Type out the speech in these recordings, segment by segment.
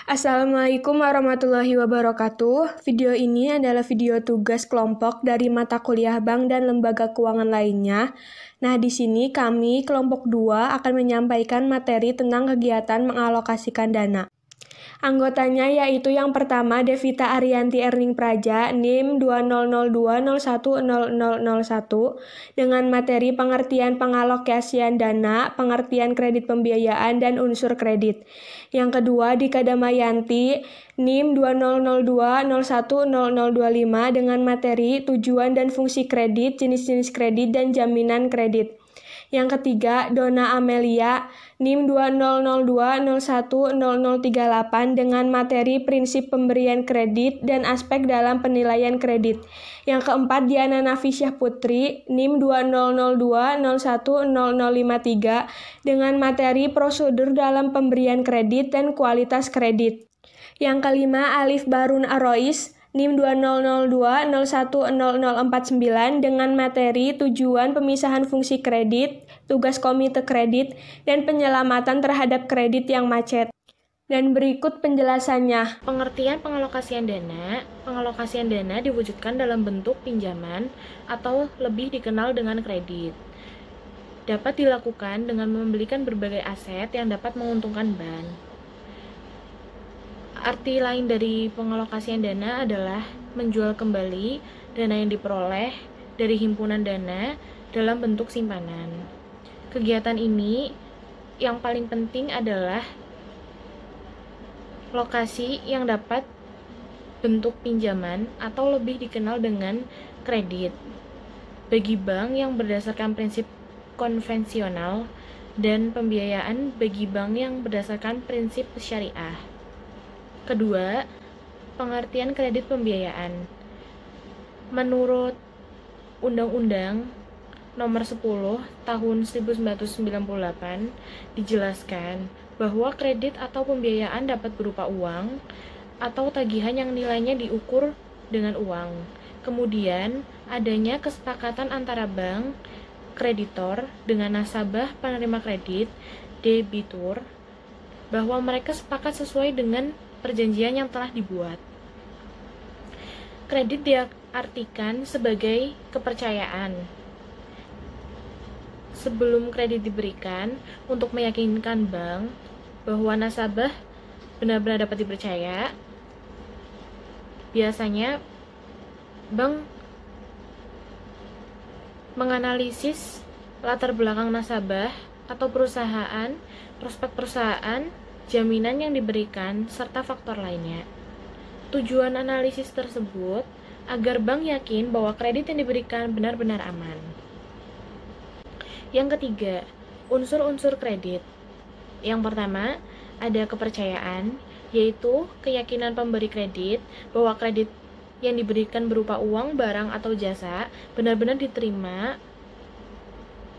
Assalamualaikum warahmatullahi wabarakatuh. Video ini adalah video tugas kelompok dari mata kuliah bank dan lembaga keuangan lainnya. Nah, di sini kami kelompok 2 akan menyampaikan materi tentang kegiatan mengalokasikan dana. Anggotanya yaitu yang pertama Devita Ariyanti Erning Praja, NIM 2002010001 dengan materi pengertian pengalokasian dana, pengertian kredit pembiayaan dan unsur kredit. Yang kedua Dika Damayanti, NIM 2002010025 dengan materi tujuan dan fungsi kredit, jenis-jenis kredit dan jaminan kredit. Yang ketiga, Dona Amelia, NIM 2002010038 dengan materi prinsip pemberian kredit dan aspek dalam penilaian kredit. Yang keempat, Diana Nafisyah Putri, NIM 2002010053 dengan materi prosedur dalam pemberian kredit dan kualitas kredit. Yang kelima, Alif Barun Arois, NIM 2002010049 dengan materi tujuan pemisahan fungsi kredit, tugas komite kredit, dan penyelamatan terhadap kredit yang macet. Dan berikut penjelasannya. Pengertian pengalokasian dana. Pengalokasian dana diwujudkan dalam bentuk pinjaman atau lebih dikenal dengan kredit. Dapat dilakukan dengan membelikan berbagai aset yang dapat menguntungkan bank. Arti lain dari pengalokasian dana adalah menjual kembali dana yang diperoleh dari himpunan dana dalam bentuk simpanan. Kegiatan ini yang paling penting adalah lokasi yang dapat bentuk pinjaman atau lebih dikenal dengan kredit bagi bank yang berdasarkan prinsip konvensional dan pembiayaan bagi bank yang berdasarkan prinsip syariah. Kedua, pengertian kredit pembiayaan. Menurut Undang-Undang Nomor 10 Tahun 1998 dijelaskan bahwa kredit atau pembiayaan dapat berupa uang atau tagihan yang nilainya diukur dengan uang. Kemudian, adanya kesepakatan antara bank, kreditor dengan nasabah penerima kredit, debitur, bahwa mereka sepakat sesuai dengan perjanjian yang telah dibuat. Kredit diartikan sebagai kepercayaan. Sebelum kredit diberikan, untuk meyakinkan bank bahwa nasabah benar-benar dapat dipercaya, biasanya bank menganalisis latar belakang nasabah atau perusahaan, prospek perusahaan, jaminan yang diberikan, serta faktor lainnya. Tujuan analisis tersebut agar bank yakin bahwa kredit yang diberikan benar-benar aman. Yang ketiga, unsur-unsur kredit. Yang pertama, ada kepercayaan, yaitu keyakinan pemberi kredit bahwa kredit yang diberikan berupa uang, barang, atau jasa benar-benar diterima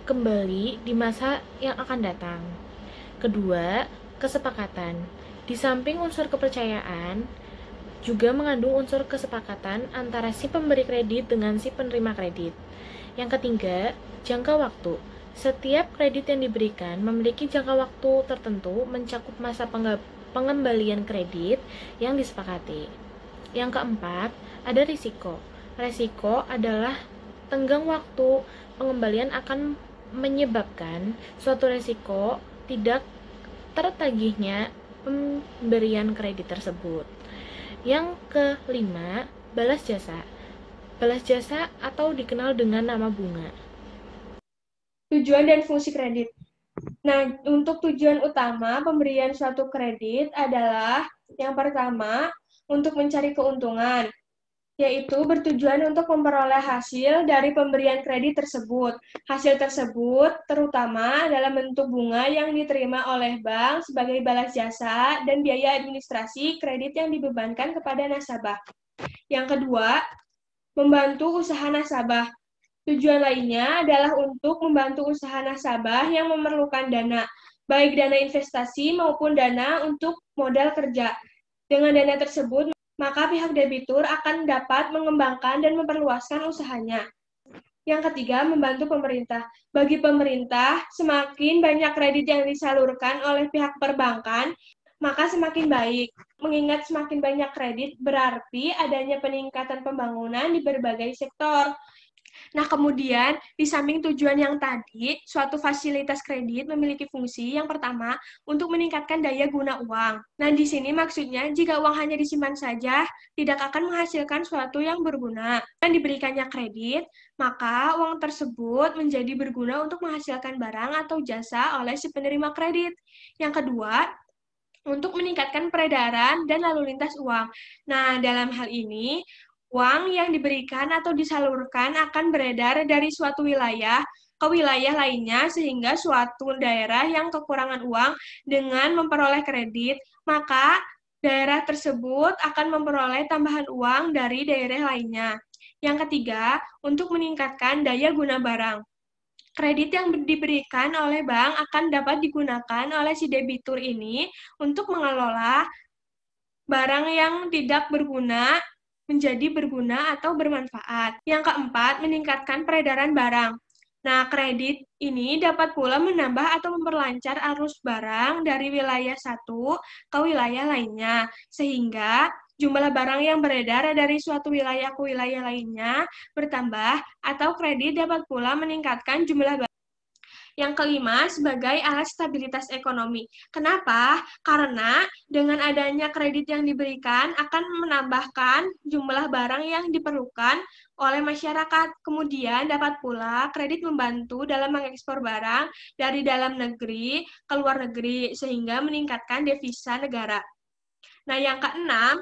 kembali di masa yang akan datang. Kedua, kesepakatan. Di samping unsur kepercayaan, juga mengandung unsur kesepakatan antara si pemberi kredit dengan si penerima kredit. Yang ketiga, jangka waktu. Setiap kredit yang diberikan memiliki jangka waktu tertentu mencakup masa pengembalian kredit yang disepakati. Yang keempat, ada risiko. Risiko adalah tenggang waktu pengembalian akan menyebabkan suatu risiko tidak tertagihnya pemberian kredit tersebut. Yang kelima, balas jasa. Balas jasa atau dikenal dengan nama bunga. Tujuan dan fungsi kredit. Nah, untuk tujuan utama pemberian suatu kredit adalah yang pertama, untuk mencari keuntungan, yaitu bertujuan untuk memperoleh hasil dari pemberian kredit tersebut. Hasil tersebut terutama dalam bentuk bunga yang diterima oleh bank sebagai balas jasa dan biaya administrasi kredit yang dibebankan kepada nasabah. Yang kedua, membantu usaha nasabah. Tujuan lainnya adalah untuk membantu usaha nasabah yang memerlukan dana, baik dana investasi maupun dana untuk modal kerja. Dengan dana tersebut, maka pihak debitur akan dapat mengembangkan dan memperluaskan usahanya. Yang ketiga, membantu pemerintah. Bagi pemerintah, semakin banyak kredit yang disalurkan oleh pihak perbankan, maka semakin baik. Mengingat semakin banyak kredit berarti adanya peningkatan pembangunan di berbagai sektor. Nah, kemudian di samping tujuan yang tadi, suatu fasilitas kredit memiliki fungsi yang pertama untuk meningkatkan daya guna uang. Nah, di sini maksudnya jika uang hanya disimpan saja, tidak akan menghasilkan suatu yang berguna. Dan diberikannya kredit, maka uang tersebut menjadi berguna untuk menghasilkan barang atau jasa oleh si penerima kredit. Yang kedua, untuk meningkatkan peredaran dan lalu lintas uang. Nah, dalam hal ini, uang yang diberikan atau disalurkan akan beredar dari suatu wilayah ke wilayah lainnya, sehingga suatu daerah yang kekurangan uang dengan memperoleh kredit, maka daerah tersebut akan memperoleh tambahan uang dari daerah lainnya. Yang ketiga, untuk meningkatkan daya guna barang. Kredit yang diberikan oleh bank akan dapat digunakan oleh si debitur ini untuk mengelola barang yang tidak berguna menjadi berguna atau bermanfaat. Yang keempat, meningkatkan peredaran barang. Nah, kredit ini dapat pula menambah atau memperlancar arus barang dari wilayah satu ke wilayah lainnya, sehingga jumlah barang yang beredar dari suatu wilayah ke wilayah lainnya bertambah, atau kredit dapat pula meningkatkan jumlah barang. Yang kelima, sebagai alat stabilitas ekonomi. Kenapa? Karena dengan adanya kredit yang diberikan akan menambahkan jumlah barang yang diperlukan oleh masyarakat. Kemudian dapat pula kredit membantu dalam mengekspor barang dari dalam negeri ke luar negeri, sehingga meningkatkan devisa negara. Nah, yang keenam,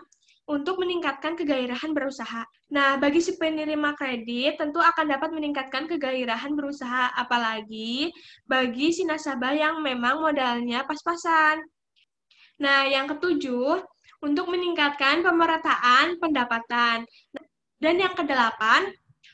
untuk meningkatkan kegairahan berusaha. Nah, bagi si penerima kredit tentu akan dapat meningkatkan kegairahan berusaha, apalagi bagi si nasabah yang memang modalnya pas-pasan. Nah, yang ketujuh, untuk meningkatkan pemerataan pendapatan. Dan yang kedelapan,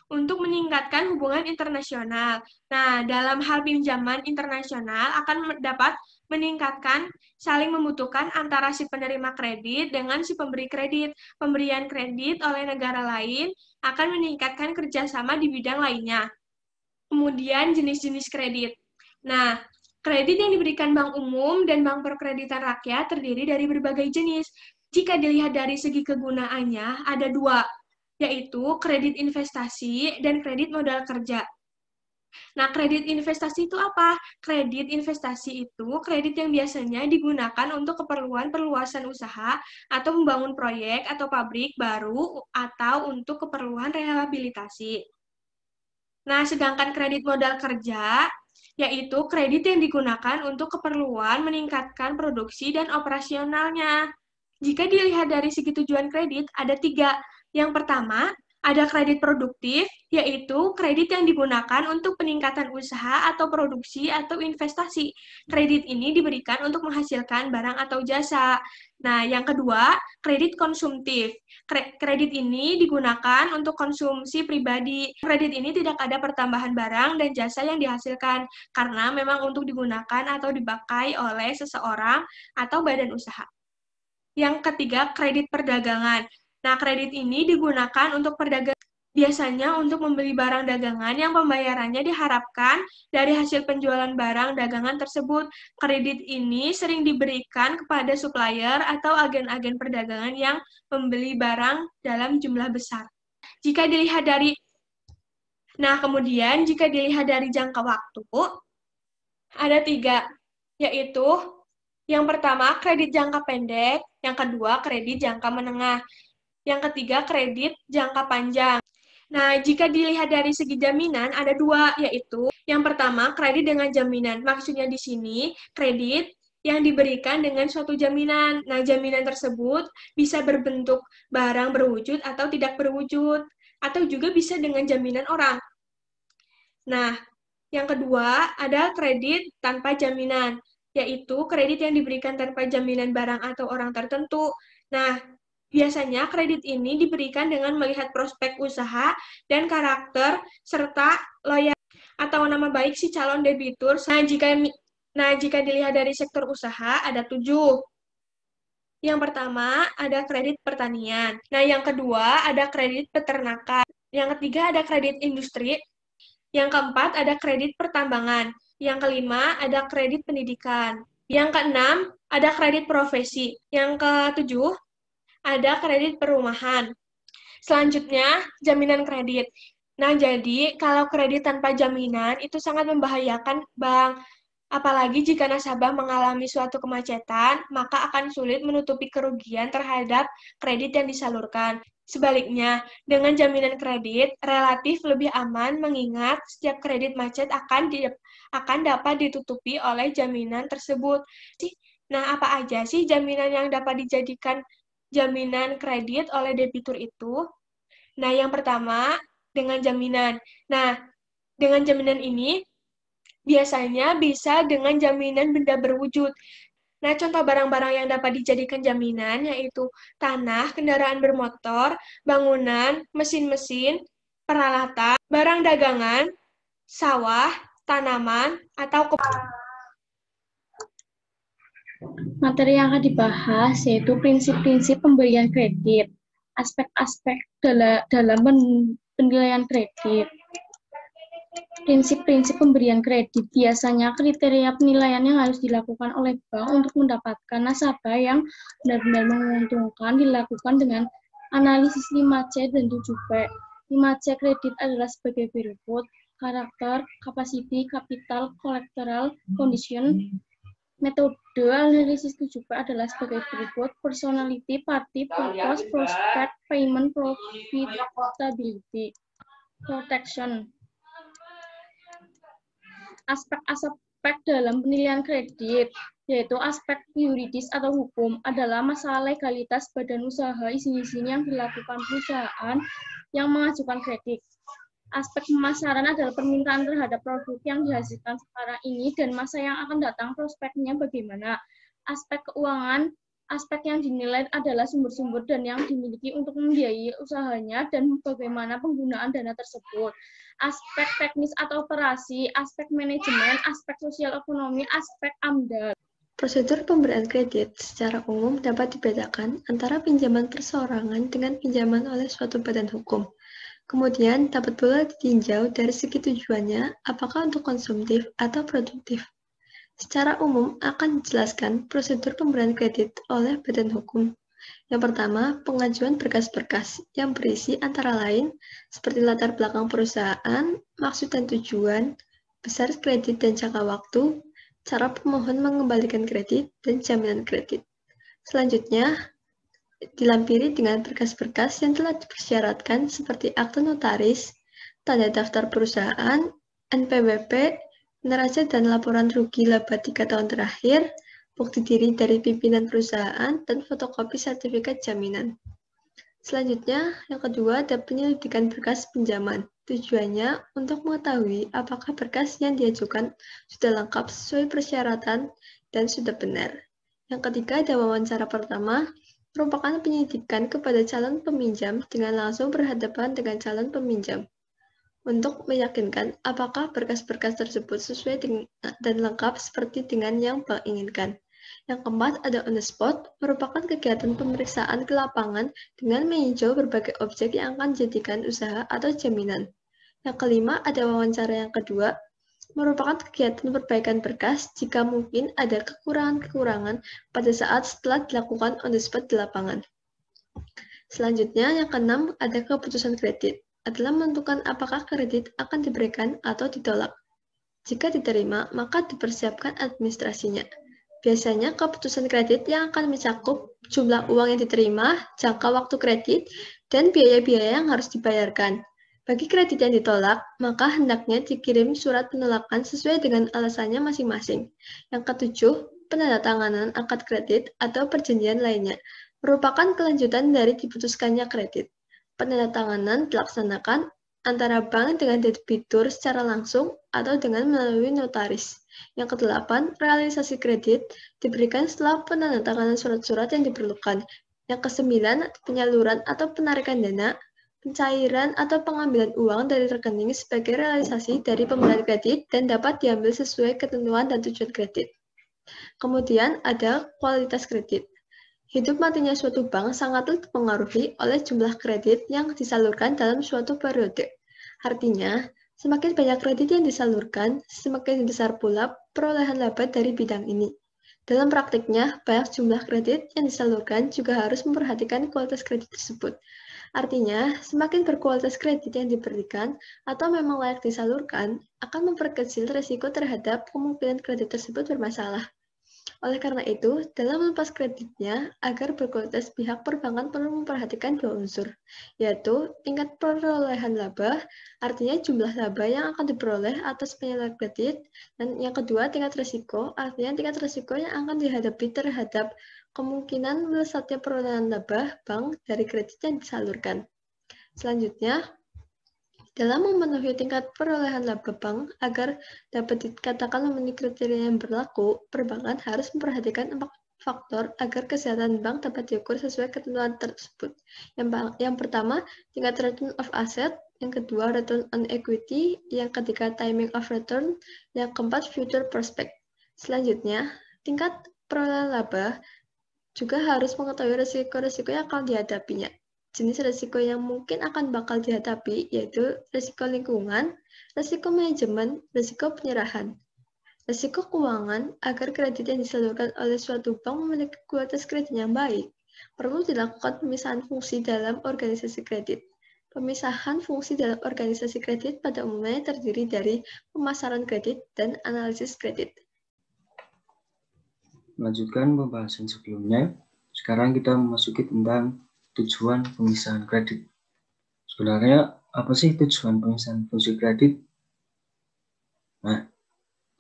untuk meningkatkan hubungan internasional. Nah, dalam hal pinjaman internasional akan dapat meningkatkan saling membutuhkan antara si penerima kredit dengan si pemberi kredit. Pemberian kredit oleh negara lain akan meningkatkan kerjasama di bidang lainnya. Kemudian jenis-jenis kredit. Nah, kredit yang diberikan bank umum dan bank perkreditan rakyat terdiri dari berbagai jenis. Jika dilihat dari segi kegunaannya, ada dua, yaitu kredit investasi dan kredit modal kerja. Nah, kredit investasi itu apa? Kredit investasi itu kredit yang biasanya digunakan untuk keperluan perluasan usaha atau membangun proyek atau pabrik baru atau untuk keperluan rehabilitasi. Nah, sedangkan kredit modal kerja yaitu kredit yang digunakan untuk keperluan meningkatkan produksi dan operasionalnya. Jika dilihat dari segi tujuan kredit, ada tiga. Yang pertama, ada kredit produktif, yaitu kredit yang digunakan untuk peningkatan usaha atau produksi atau investasi. Kredit ini diberikan untuk menghasilkan barang atau jasa. Nah, yang kedua, kredit konsumtif. Kredit ini digunakan untuk konsumsi pribadi. Kredit ini tidak ada pertambahan barang dan jasa yang dihasilkan, karena memang untuk digunakan atau dipakai oleh seseorang atau badan usaha. Yang ketiga, kredit perdagangan. Nah, kredit ini digunakan untuk perdagangan, biasanya untuk membeli barang dagangan yang pembayarannya diharapkan dari hasil penjualan barang dagangan tersebut. Kredit ini sering diberikan kepada supplier atau agen-agen perdagangan yang membeli barang dalam jumlah besar. Kemudian jika dilihat dari jangka waktu, ada tiga, yaitu yang pertama, kredit jangka pendek. Yang kedua, kredit jangka menengah. Yang ketiga, kredit jangka panjang. Nah, jika dilihat dari segi jaminan, ada dua, yaitu yang pertama, kredit dengan jaminan. Maksudnya di sini, kredit yang diberikan dengan suatu jaminan. Nah, jaminan tersebut bisa berbentuk barang berwujud atau tidak berwujud, atau juga bisa dengan jaminan orang. Nah, yang kedua, ada kredit tanpa jaminan, yaitu kredit yang diberikan tanpa jaminan barang atau orang tertentu. Nah, biasanya kredit ini diberikan dengan melihat prospek usaha dan karakter serta loyal atau nama baik si calon debitur. Jika dilihat dari sektor usaha ada 7. Yang pertama ada kredit pertanian. Nah, yang kedua ada kredit peternakan. Yang ketiga ada kredit industri. Yang keempat ada kredit pertambangan. Yang kelima ada kredit pendidikan. Yang keenam, ada kredit profesi. Yang ketujuh, ada kredit perumahan. Selanjutnya, jaminan kredit. Nah, jadi kalau kredit tanpa jaminan itu sangat membahayakan bank. Apalagi jika nasabah mengalami suatu kemacetan, maka akan sulit menutupi kerugian terhadap kredit yang disalurkan. Sebaliknya, dengan jaminan kredit relatif lebih aman mengingat setiap kredit macet akan dapat ditutupi oleh jaminan tersebut. Nah, apa aja sih jaminan yang dapat dijadikan jaminan kredit oleh debitur itu? Nah, yang pertama, dengan jaminan. Nah, dengan jaminan ini biasanya bisa dengan jaminan benda berwujud. Nah, contoh barang-barang yang dapat dijadikan jaminan yaitu tanah, kendaraan bermotor, bangunan, mesin-mesin, peralatan, barang dagangan, sawah, tanaman, atau Materi yang akan dibahas yaitu prinsip-prinsip pemberian kredit, aspek-aspek dalam penilaian kredit. Prinsip-prinsip pemberian kredit biasanya kriteria penilaian yang harus dilakukan oleh bank untuk mendapatkan nasabah yang benar-benar menguntungkan dilakukan dengan analisis 5C dan 7P. 5C kredit adalah sebagai berikut: karakter, capacity, capital, collateral, condition. Metode analisis 7P adalah sebagai berikut: personality, party, purpose, prospect, payment, profitability, protection. Aspek-aspek dalam penilaian kredit, yaitu aspek yuridis atau hukum, adalah masalah legalitas badan usaha izin-izin yang dilakukan perusahaan yang mengajukan kredit. Aspek pemasaran adalah permintaan terhadap produk yang dihasilkan sekarang ini dan masa yang akan datang prospeknya bagaimana. Aspek keuangan, aspek yang dinilai adalah sumber-sumber dan yang dimiliki untuk membiayai usahanya dan bagaimana penggunaan dana tersebut. Aspek teknis atau operasi, aspek manajemen, aspek sosial ekonomi, aspek AMDAL. Prosedur pemberian kredit secara umum dapat dibedakan antara pinjaman perseorangan dengan pinjaman oleh suatu badan hukum. Kemudian dapat pula ditinjau dari segi tujuannya, apakah untuk konsumtif atau produktif. Secara umum akan dijelaskan prosedur pemberian kredit oleh badan hukum. Yang pertama, pengajuan berkas-berkas yang berisi antara lain seperti latar belakang perusahaan, maksud dan tujuan, besar kredit dan jangka waktu, cara pemohon mengembalikan kredit, dan jaminan kredit. Selanjutnya, dilampiri dengan berkas-berkas yang telah dipersyaratkan seperti akte notaris, tanda daftar perusahaan, NPWP, neraca dan laporan rugi laba 3 tahun terakhir, bukti diri dari pimpinan perusahaan, dan fotokopi sertifikat jaminan. Selanjutnya, yang kedua ada penyelidikan berkas pinjaman. Tujuannya untuk mengetahui apakah berkas yang diajukan sudah lengkap sesuai persyaratan dan sudah benar. Yang ketiga ada wawancara pertama, merupakan penyelidikan kepada calon peminjam dengan langsung berhadapan dengan calon peminjam untuk meyakinkan apakah berkas-berkas tersebut sesuai dan lengkap seperti dengan yang bank inginkan. Yang keempat ada on the spot, merupakan kegiatan pemeriksaan ke lapangan dengan meninjau berbagai objek yang akan dijadikan usaha atau jaminan. Yang kelima ada wawancara yang kedua, merupakan kegiatan perbaikan berkas jika mungkin ada kekurangan-kekurangan pada saat setelah dilakukan on the spot di lapangan. Selanjutnya, yang keenam, ada keputusan kredit, adalah menentukan apakah kredit akan diberikan atau ditolak. Jika diterima, maka dipersiapkan administrasinya. Biasanya, keputusan kredit yang akan mencakup jumlah uang yang diterima, jangka waktu kredit, dan biaya-biaya yang harus dibayarkan. Bagi kredit yang ditolak, maka hendaknya dikirim surat penolakan sesuai dengan alasannya masing-masing. Yang ketujuh, penandatanganan akad kredit atau perjanjian lainnya, merupakan kelanjutan dari diputuskannya kredit. Penandatanganan dilaksanakan antara bank dengan debitur secara langsung atau dengan melalui notaris. Yang kedelapan, realisasi kredit diberikan setelah penandatanganan surat-surat yang diperlukan. Yang kesembilan, penyaluran atau penarikan dana, pencairan atau pengambilan uang dari rekening sebagai realisasi dari pemberian kredit dan dapat diambil sesuai ketentuan dan tujuan kredit. Kemudian ada kualitas kredit. Hidup matinya suatu bank sangatlah dipengaruhi oleh jumlah kredit yang disalurkan dalam suatu periode. Artinya, semakin banyak kredit yang disalurkan, semakin besar pula perolehan laba dari bidang ini. Dalam praktiknya, banyak jumlah kredit yang disalurkan juga harus memperhatikan kualitas kredit tersebut. Artinya, semakin berkualitas kredit yang diberikan atau memang layak disalurkan, akan memperkecil risiko terhadap kemungkinan kredit tersebut bermasalah. Oleh karena itu, dalam melepas kreditnya, agar berkualitas pihak perbankan perlu memperhatikan dua unsur, yaitu tingkat perolehan laba, artinya jumlah laba yang akan diperoleh atas penyaluran kredit, dan yang kedua tingkat risiko, artinya tingkat risiko yang akan dihadapi terhadap kemungkinan melesatnya perolehan laba bank dari kredit yang disalurkan. Selanjutnya, dalam memenuhi tingkat perolehan laba bank agar dapat dikatakan memenuhi kriteria yang berlaku, perbankan harus memperhatikan 4 faktor agar kesehatan bank dapat diukur sesuai ketentuan tersebut. Yang pertama, tingkat return of asset. Yang kedua, return on equity. Yang ketiga, timing of return. Yang keempat, future prospect. Selanjutnya, tingkat perolehan laba juga harus mengetahui risiko-risiko yang akan dihadapinya. Jenis risiko yang mungkin akan bakal dihadapi yaitu risiko lingkungan, risiko manajemen, risiko penyerahan. Risiko keuangan agar kredit yang disalurkan oleh suatu bank memiliki kualitas kredit yang baik, perlu dilakukan pemisahan fungsi dalam organisasi kredit. Pemisahan fungsi dalam organisasi kredit pada umumnya terdiri dari pemasaran kredit dan analisis kredit. Melanjutkan pembahasan sebelumnya, sekarang kita memasuki tentang tujuan pemisahan kredit. Sebenarnya apa sih tujuan pemisahan fungsi kredit? Nah,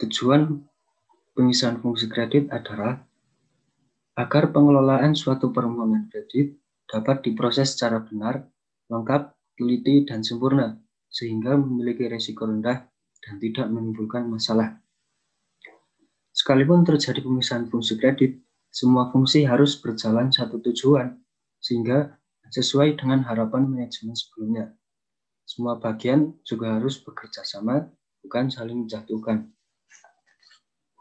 tujuan pemisahan fungsi kredit adalah agar pengelolaan suatu permohonan kredit dapat diproses secara benar, lengkap, teliti, dan sempurna, sehingga memiliki risiko rendah dan tidak menimbulkan masalah. Sekalipun terjadi pemisahan fungsi kredit, semua fungsi harus berjalan satu tujuan, sehingga sesuai dengan harapan manajemen sebelumnya. Semua bagian juga harus bekerja sama, bukan saling menjatuhkan.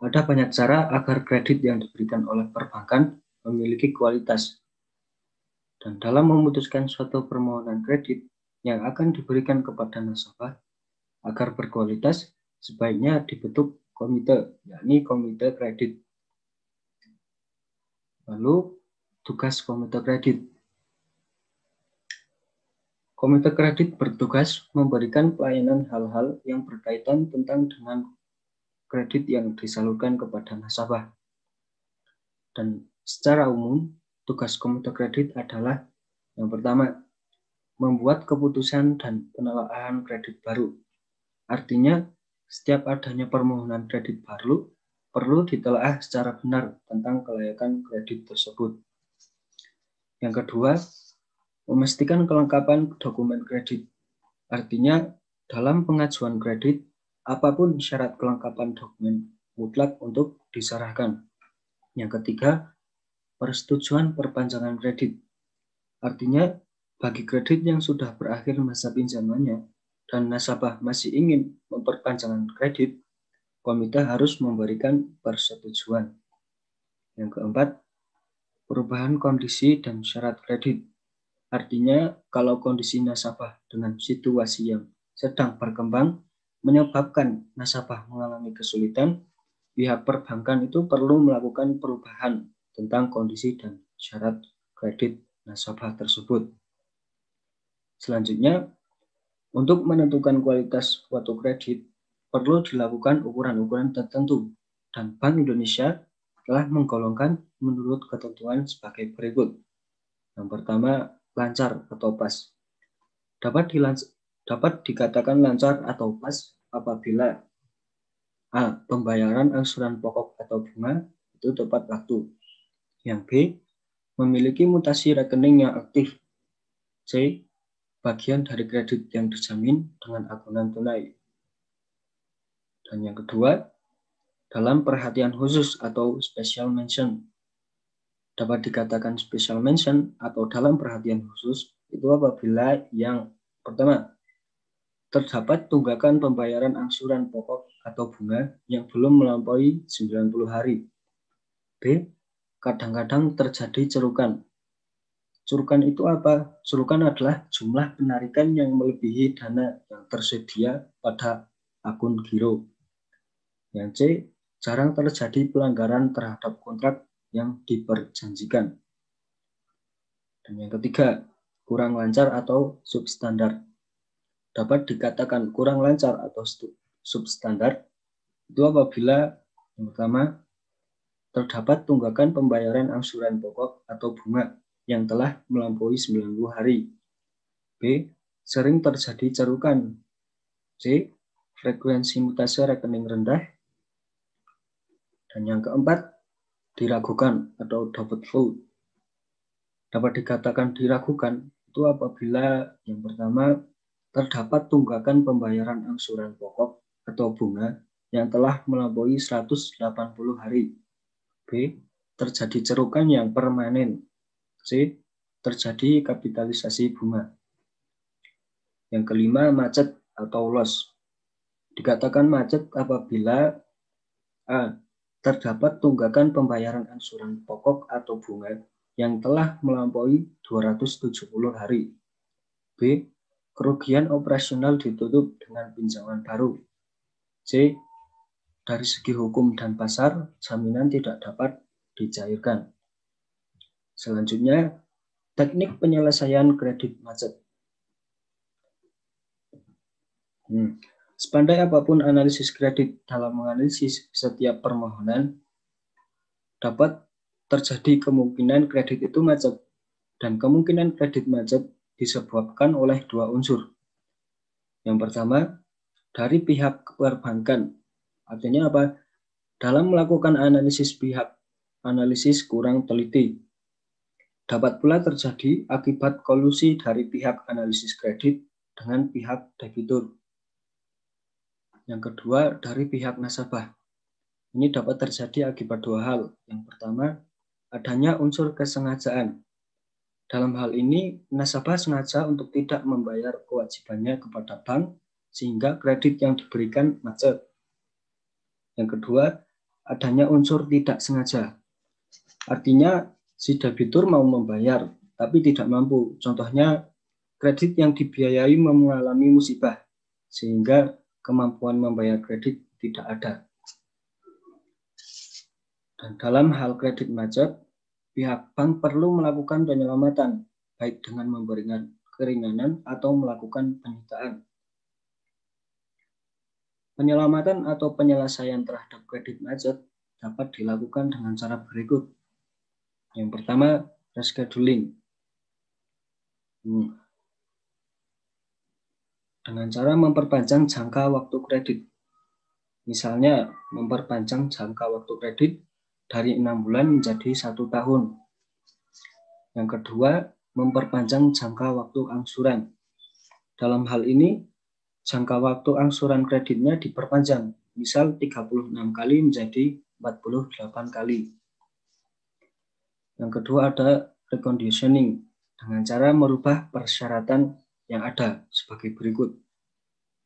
Ada banyak cara agar kredit yang diberikan oleh perbankan memiliki kualitas. Dan dalam memutuskan suatu permohonan kredit yang akan diberikan kepada nasabah agar berkualitas, sebaiknya dibentuk komite, yakni komite kredit. Lalu, tugas komite kredit. Komite kredit bertugas memberikan pelayanan hal-hal yang berkaitan dengan kredit yang disalurkan kepada nasabah. Dan secara umum, tugas komite kredit adalah yang pertama, membuat keputusan dan penelaahan kredit baru. Artinya, setiap adanya permohonan kredit baru, perlu ditelaah secara benar tentang kelayakan kredit tersebut. Yang kedua, memastikan kelengkapan dokumen kredit. Artinya, dalam pengajuan kredit, apapun syarat kelengkapan dokumen mutlak untuk diserahkan. Yang ketiga, persetujuan perpanjangan kredit. Artinya, bagi kredit yang sudah berakhir masa pinjamannya dan nasabah masih ingin memperpanjang kredit, komite harus memberikan persetujuan. Yang keempat, perubahan kondisi dan syarat kredit. Artinya, kalau kondisi nasabah dengan situasi yang sedang berkembang menyebabkan nasabah mengalami kesulitan, pihak perbankan itu perlu melakukan perubahan tentang kondisi dan syarat kredit nasabah tersebut. Selanjutnya, untuk menentukan kualitas suatu kredit, perlu dilakukan ukuran-ukuran tertentu, dan Bank Indonesia telah menggolongkan menurut ketentuan sebagai berikut. Yang pertama, lancar atau pas. Dapat dikatakan lancar atau pas apabila A. Pembayaran angsuran pokok atau bunga itu tepat waktu. Yang B. Memiliki mutasi rekening yang aktif. C. Bagian dari kredit yang dijamin dengan agunan tunai. Dan yang kedua, dalam perhatian khusus atau special mention. Dapat dikatakan special mention atau dalam perhatian khusus itu apabila yang pertama, terdapat tunggakan pembayaran angsuran pokok atau bunga yang belum melampaui 90 hari. B. Kadang-kadang terjadi cerukan. Cerukan itu apa? Cerukan adalah jumlah penarikan yang melebihi dana yang tersedia pada akun giro. Yang C. jarang terjadi pelanggaran terhadap kontrak yang diperjanjikan. Dan yang ketiga, kurang lancar atau substandar. Dapat dikatakan kurang lancar atau substandar itu apabila yang pertama, terdapat tunggakan pembayaran angsuran pokok atau bunga yang telah melampaui 90 hari. B. Sering terjadi cerukan. C. Frekuensi mutasi rekening rendah. Dan yang keempat, diragukan atau doubtful. Dapat dikatakan diragukan itu apabila yang pertama, terdapat tunggakan pembayaran angsuran pokok atau bunga yang telah melampaui 180 hari. B. Terjadi cerukan yang permanen. C. Terjadi kapitalisasi bunga. Yang kelima, macet atau loss. Dikatakan macet apabila A. Terdapat tunggakan pembayaran angsuran pokok atau bunga yang telah melampaui 270 hari. B. Kerugian operasional ditutup dengan pinjaman baru. C. Dari segi hukum dan pasar, jaminan tidak dapat dicairkan. Selanjutnya, teknik penyelesaian kredit macet. Sepandai apapun analisis kredit dalam menganalisis setiap permohonan, dapat terjadi kemungkinan kredit itu macet. Dan kemungkinan kredit macet disebabkan oleh dua unsur. Yang pertama, dari pihak perbankan. Artinya apa? Dalam melakukan analisis kurang teliti. Dapat pula terjadi akibat kolusi dari pihak analisis kredit dengan pihak debitur. Yang kedua, dari pihak nasabah. Ini dapat terjadi akibat dua hal. Yang pertama, adanya unsur kesengajaan. Dalam hal ini, nasabah sengaja untuk tidak membayar kewajibannya kepada bank, sehingga kredit yang diberikan macet. Yang kedua, adanya unsur tidak sengaja. Artinya, si debitur mau membayar, tapi tidak mampu. Contohnya, kredit yang dibiayai mengalami musibah, sehingga kemampuan membayar kredit tidak ada. Dan dalam hal kredit macet, pihak bank perlu melakukan penyelamatan, baik dengan memberikan keringanan atau melakukan penyitaan. Penyelamatan atau penyelesaian terhadap kredit macet dapat dilakukan dengan cara berikut. Yang pertama, rescheduling. Dengan cara memperpanjang jangka waktu kredit. Misalnya, memperpanjang jangka waktu kredit dari 6 bulan menjadi 1 tahun. Yang kedua, memperpanjang jangka waktu angsuran. Dalam hal ini, jangka waktu angsuran kreditnya diperpanjang, misal 36 kali menjadi 48 kali. Yang kedua ada reconditioning, dengan cara merubah persyaratan yang ada sebagai berikut.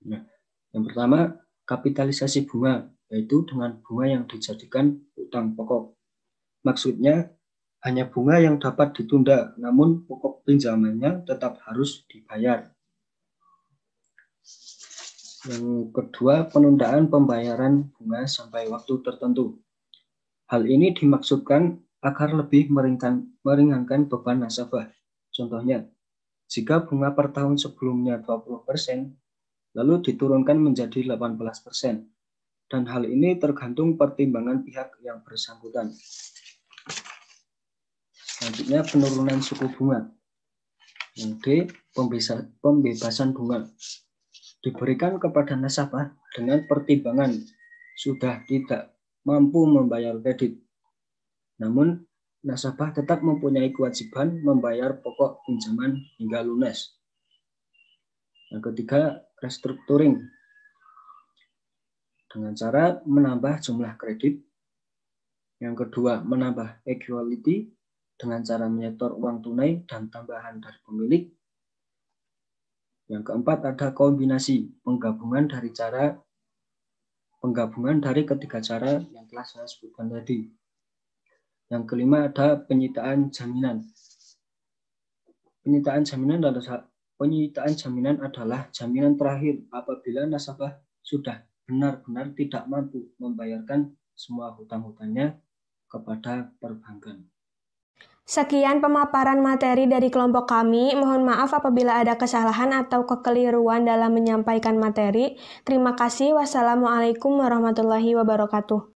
Nah, yang pertama, kapitalisasi bunga, yaitu dengan bunga yang dijadikan utang pokok. Maksudnya, hanya bunga yang dapat ditunda, namun pokok pinjamannya tetap harus dibayar. Yang kedua, penundaan pembayaran bunga sampai waktu tertentu. Hal ini dimaksudkan agar lebih meringankan beban nasabah. Contohnya, jika bunga per tahun sebelumnya 20%, lalu diturunkan menjadi 18%. Dan hal ini tergantung pertimbangan pihak yang bersangkutan. Selanjutnya, penurunan suku bunga. Yang D, pembebasan bunga. Diberikan kepada nasabah dengan pertimbangan sudah tidak mampu membayar kredit. Namun, nasabah tetap mempunyai kewajiban membayar pokok pinjaman hingga lunas. Yang ketiga, restructuring. Dengan cara menambah jumlah kredit. Yang kedua, menambah equality dengan cara menyetor uang tunai dan tambahan dari pemilik. Yang keempat, ada kombinasi penggabungan dari ketiga cara yang telah saya sebutkan tadi. Yang kelima, ada penyitaan jaminan. Penyitaan jaminan adalah jaminan terakhir apabila nasabah sudah benar-benar tidak mampu membayarkan semua hutang-hutangnya kepada perbankan. Sekian pemaparan materi dari kelompok kami. Mohon maaf apabila ada kesalahan atau kekeliruan dalam menyampaikan materi. Terima kasih. Wassalamualaikum warahmatullahi wabarakatuh.